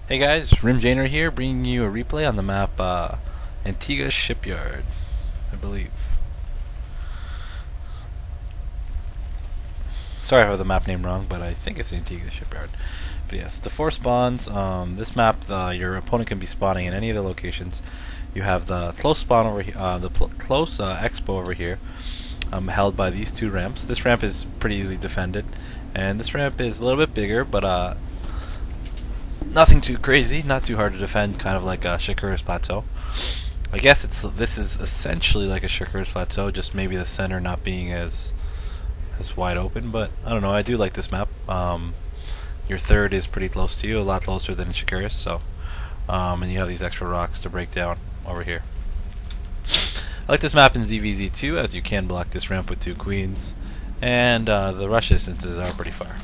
Hey guys, Rimjaner here, bringing you a replay on the map Antigua Shipyard, I believe. Sorry if I have the map name wrong, but I think it's Antigua Shipyard. But yes, the 4 spawns. This map, your opponent can be spawning in any of the locations. You have the close spawn over here, the close expo over here, held by these 2 ramps. This ramp is pretty easily defended, and this ramp is a little bit bigger, but nothing too crazy, not too hard to defend, kind of like a Shikura's Plateau. I guess this is essentially like a Shikura's Plateau, just maybe the center not being as wide open, but I don't know, I do like this map. Your third is pretty close to you, a lot closer than Shikura's, so and you have these extra rocks to break down over here. I like this map in ZVZ too, as you can block this ramp with 2 queens, and the rush distances are pretty far.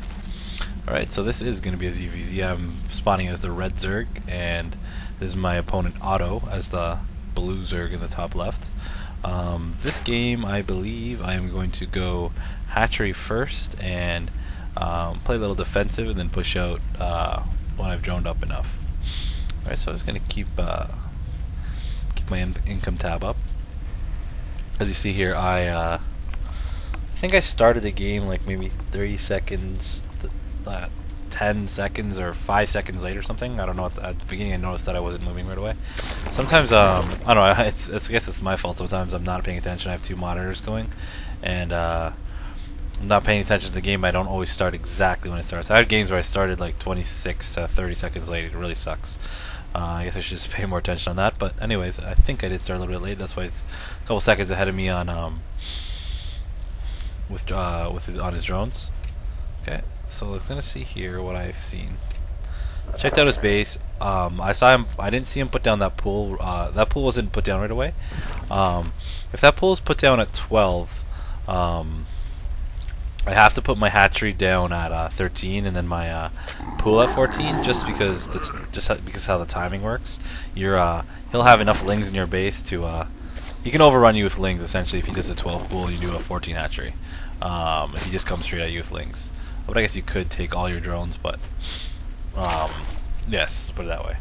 Alright, so this is going to be a ZVZ. I'm spawning as the red Zerg, and this is my opponent Otto as the blue Zerg in the top left. This game, I believe, I am going to go hatchery first and play a little defensive and then push out when I've droned up enough. Alright, so I'm just going to keep my income tab up. As you see here, I think I started the game like maybe 30 seconds 10 seconds or 5 seconds late or something. I don't know. At the beginning I noticed that I wasn't moving right away. Sometimes, I don't know, I guess it's my fault. Sometimes I'm not paying attention. I have 2 monitors going, and I'm not paying attention to the game. I don't always start exactly when it starts. I had games where I started like 26 to 30 seconds late. It really sucks. I guess I should just pay more attention on that. But anyways, I think I did start a little bit late. That's why it's a couple seconds ahead of me on on his drones. Okay. So let's gonna see here what I've seen. Checked out his base. I saw him. I didn't see him put down that pool. That pool wasn't put down right away. If that pool is put down at 12, I have to put my hatchery down at 13, and then my pool at 14, just because because how the timing works. He'll have enough lings in your base to he can overrun you with lings essentially. If he does a 12 pool, you do a 14 hatchery. If he just comes straight at you with lings. But I guess you could take all your drones, but yes, let's put it that way.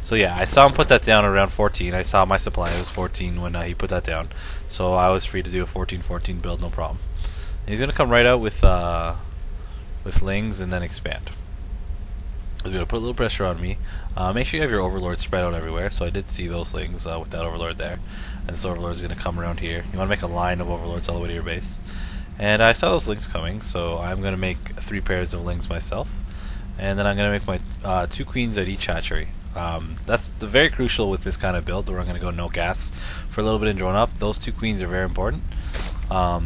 So yeah, I saw him put that down around 14. I saw my supply, it was 14 when he put that down. So I was free to do a 14-14 build, no problem. And he's gonna come right out with lings and then expand. He's gonna put a little pressure on me. Make sure you have your overlord spread out everywhere. So I did see those lings with that overlord there. And this overlord is going to come around here. You want to make a line of overlords all the way to your base. And I saw those lings coming, so I'm going to make 3 pairs of lings myself. And then I'm going to make my 2 queens at each hatchery. That's very crucial with this kind of build, where I'm going to go no gas for a little bit and drone up. Those 2 queens are very important. So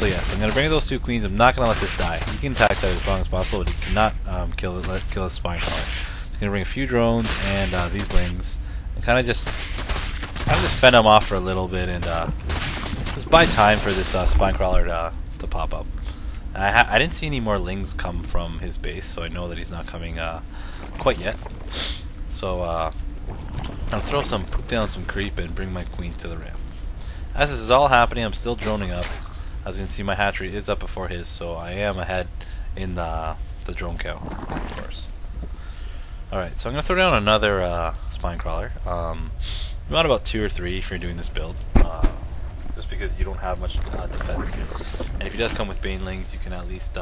yes, I'm going to bring those 2 queens. I'm not going to let this die. You can attack that as long as possible, but you cannot kill a spine crawler. I'm going to bring a few drones and these lings, and kind of just fend them off for a little bit, and just buy time for this spine crawler to pop up. I didn't see any more lings come from his base, so I know that he's not coming quite yet. So I'll put down some creep and bring my queens to the ramp. As this is all happening, I'm still droning up. As you can see, my hatchery is up before his, so I am ahead in the drone count, of course. Alright, so I'm going to throw down another spine crawler. You want about 2 or 3 if you're doing this build, just because you don't have much defense. And if he does come with banelings, you can at least,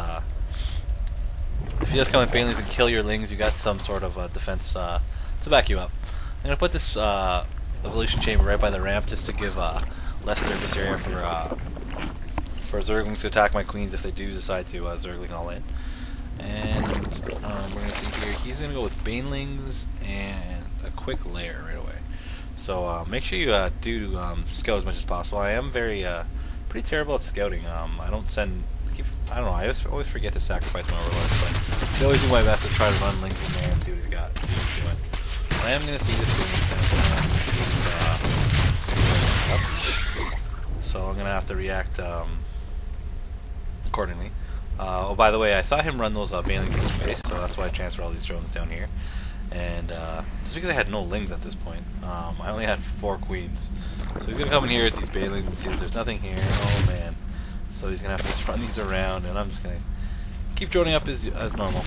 if he does come with banelings and kill your lings, you got some sort of defense to back you up. I'm going to put this evolution chamber right by the ramp, just to give less surface area for Zerglings to attack my queens if they do decide to Zergling all in. And we're going to see here, he's going to go with banelings and a quick lair right away. So make sure you do scout as much as possible. I am pretty terrible at scouting. I don't know, I always forget to sacrifice my overlords, but I always do my best to try to run lings in there and see what he's got. I am going to see this game, so I'm going to have to react accordingly. Oh, by the way, I saw him run those banelings in space, so that's why I transferred all these drones down here. And just because I had no lings at this point, I only had 4 queens. So he's gonna come in here with these banelings and see that there's nothing here. Oh man, So he's gonna have to just run these around, and I'm just gonna keep droning up as normal.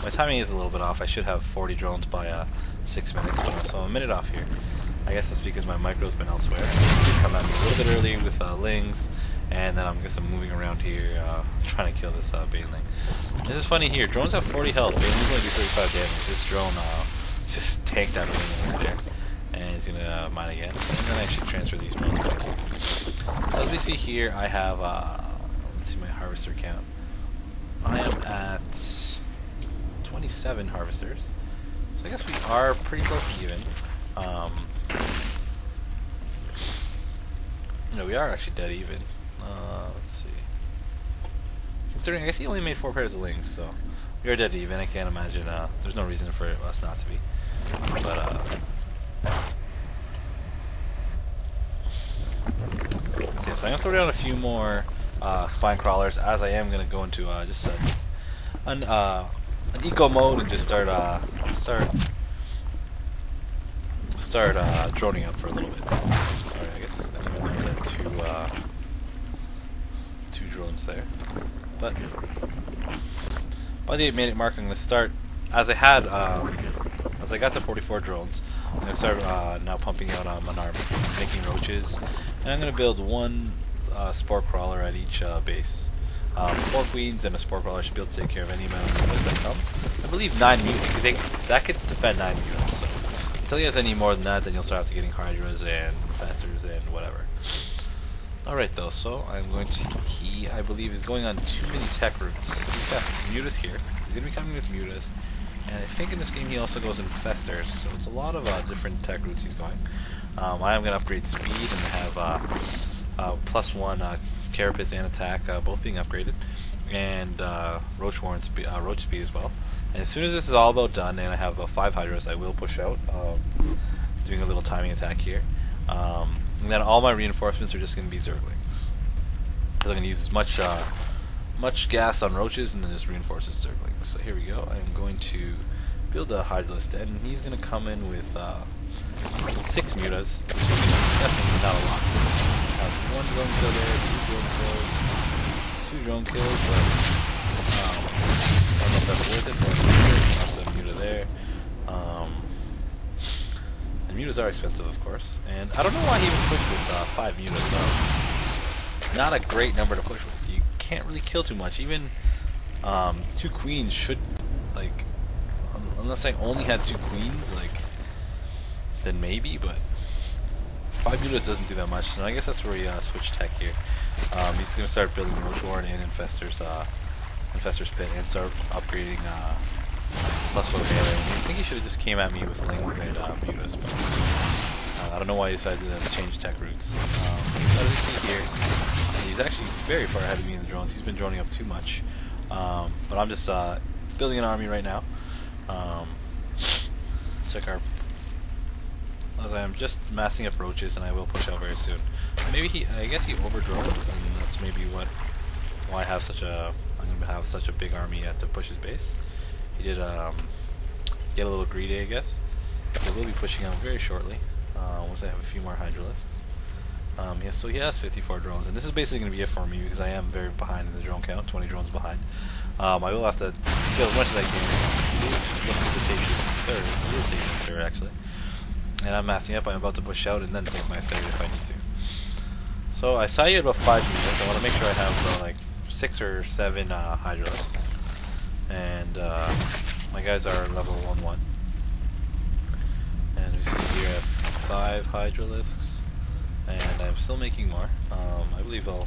My timing is a little bit off. I should have 40 drones by 6 minutes, so I'm a minute off here. I guess that's because my micro's been elsewhere. Come at me a little bit early with lings, and then I guess I'm moving around here trying to kill this Baneling. This is funny here. Drones have 40 health. Baneling's going to do 35 damage. This drone just tanked that Baneling right there. And he's going to mine again. And then I should transfer these drones back here. So as we see here, I have, let's see my harvester count. I am at 27 harvesters. So I guess we are pretty close to even. No, we are actually dead even. Let's see. Considering, I guess he only made 4 pairs of lings, so we are dead even. I can't imagine, there's no reason for us not to be. But, okay, so I'm going to throw down a few more spine crawlers, as I am going to go into just an eco mode and just start droning up for a little bit. Alright, I guess I didn't even know that two drones there. But by the 8-minute mark, I'm going to start, as I got to 44 drones, I'm going to start now pumping out an army, making roaches, and I'm going to build one spore crawler at each base. 4 queens and a spore crawler should be able to take care of any amount of spores that come. I believe 9 mutants. That could defend 9 mutants. So until he has any more than that, then you'll start after getting hydras and infestors and whatever. Alright though, so I'm going to, he I believe is going on too many tech routes. He's got mutas here. He's going to be coming with mutas. And I think in this game he also goes infestors. So it's a lot of different tech routes he's going. I am going to upgrade speed and have +1 carapace and attack both being upgraded. And roach speed as well. And as soon as this is all about done and I have 5 hydras, I will push out, doing a little timing attack here. And then all my reinforcements are just going to be zerglings. So I'm going to use as much gas on roaches and then just reinforce his zerglings. So here we go. I am going to build a hydralist den, and he's going to come in with 6 mutas. Definitely not a lot. I have 1 drone kill there, 2 drone kills, but I don't know if that's worth it, but also a muta there. And mutas are expensive, of course. And I don't know why he even pushed with 5 mutas. Not a great number to push with. You can't really kill too much. Even 2 queens should, like, unless I only had 2 queens, like, then maybe, but 5 mutas doesn't do that much. So I guess that's where we switch tech here. He's going to start building Roach Warren and Infestor's Pit and start upgrading +4 melee. I think he should have just came at me with lings and mutas, but I don't know why he decided to change tech routes. As you see here, he's actually very far ahead of me in the drones. He's been droning up too much. But I'm just building an army right now. Check our... As I am just massing up roaches, and I will push out very soon. Maybe I guess he overdrove, and that's maybe why I have such a... I'm going to have such a big army to push his base. He did get a little greedy, I guess. So we'll be pushing out very shortly, once I have a few more hydralisks. Yeah, so he has 54 drones, and this is basically going to be it for me because I am very behind in the drone count, 20 drones behind. I will have to kill as much as I can. He is taking his third, actually. And I'm massing up. I'm about to push out and then take my third if I need to. So I saw you at about 5 meters. I want to make sure I have like 6 or 7 hydralisks. And my guys are level 1-1. And we see here I have 5 hydralisks. And I'm still making more. I believe I'll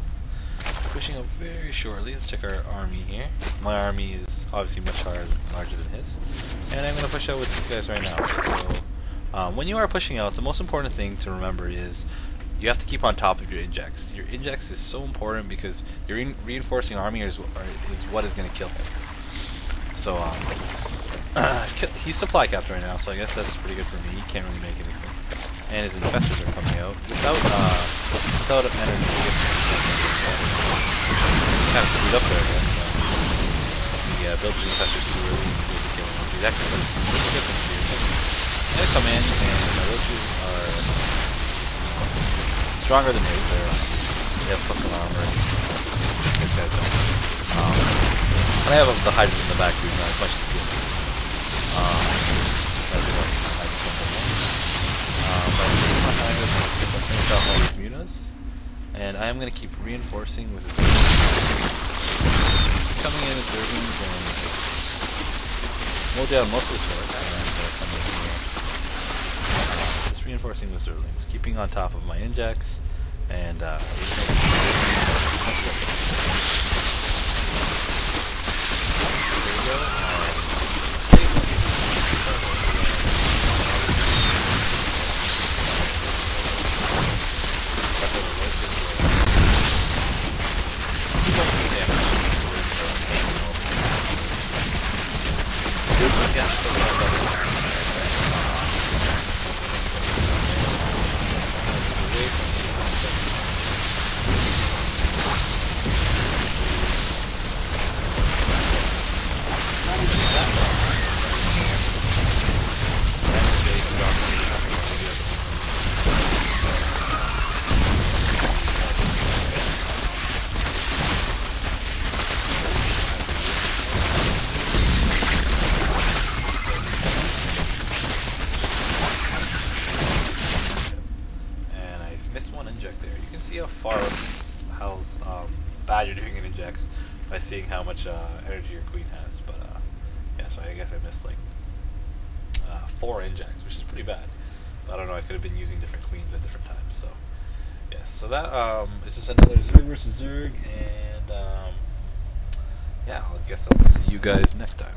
be pushing up very shortly. Let's check our army here. My army is obviously much larger than his. And I'm going to push out with these guys right now. So when you are pushing out, the most important thing to remember is you have to keep on top of your injects. Your injects is so important because your reinforcing army is what is going to kill him. So he's supply capped right now, so I guess that's pretty good for me. He can't really make anything. And his infestors are coming out without energy. Kind of screwed up there, I guess. He built his infestors too early and he was killing them. He's actually pretty good from here. I'm gonna come in, and my roaches are stronger than his. They have +1 armor. I have the hydrogen in the back too, not as much as this. That's what I like but I'm going to finish off all these mutas, and I am going to keep reinforcing with coming in with Zerglings and mow down most of the source, and I'm going to come in here. Just reinforcing with Zerglings, keeping on top of my injects, and how bad you're doing in injects by seeing how much energy your queen has. But yeah, so I guess I missed like 4 injects, which is pretty bad. But I don't know, I could have been using different queens at different times. So yes, so that is just another Zerg versus Zerg, and yeah, I guess I'll see you guys next time.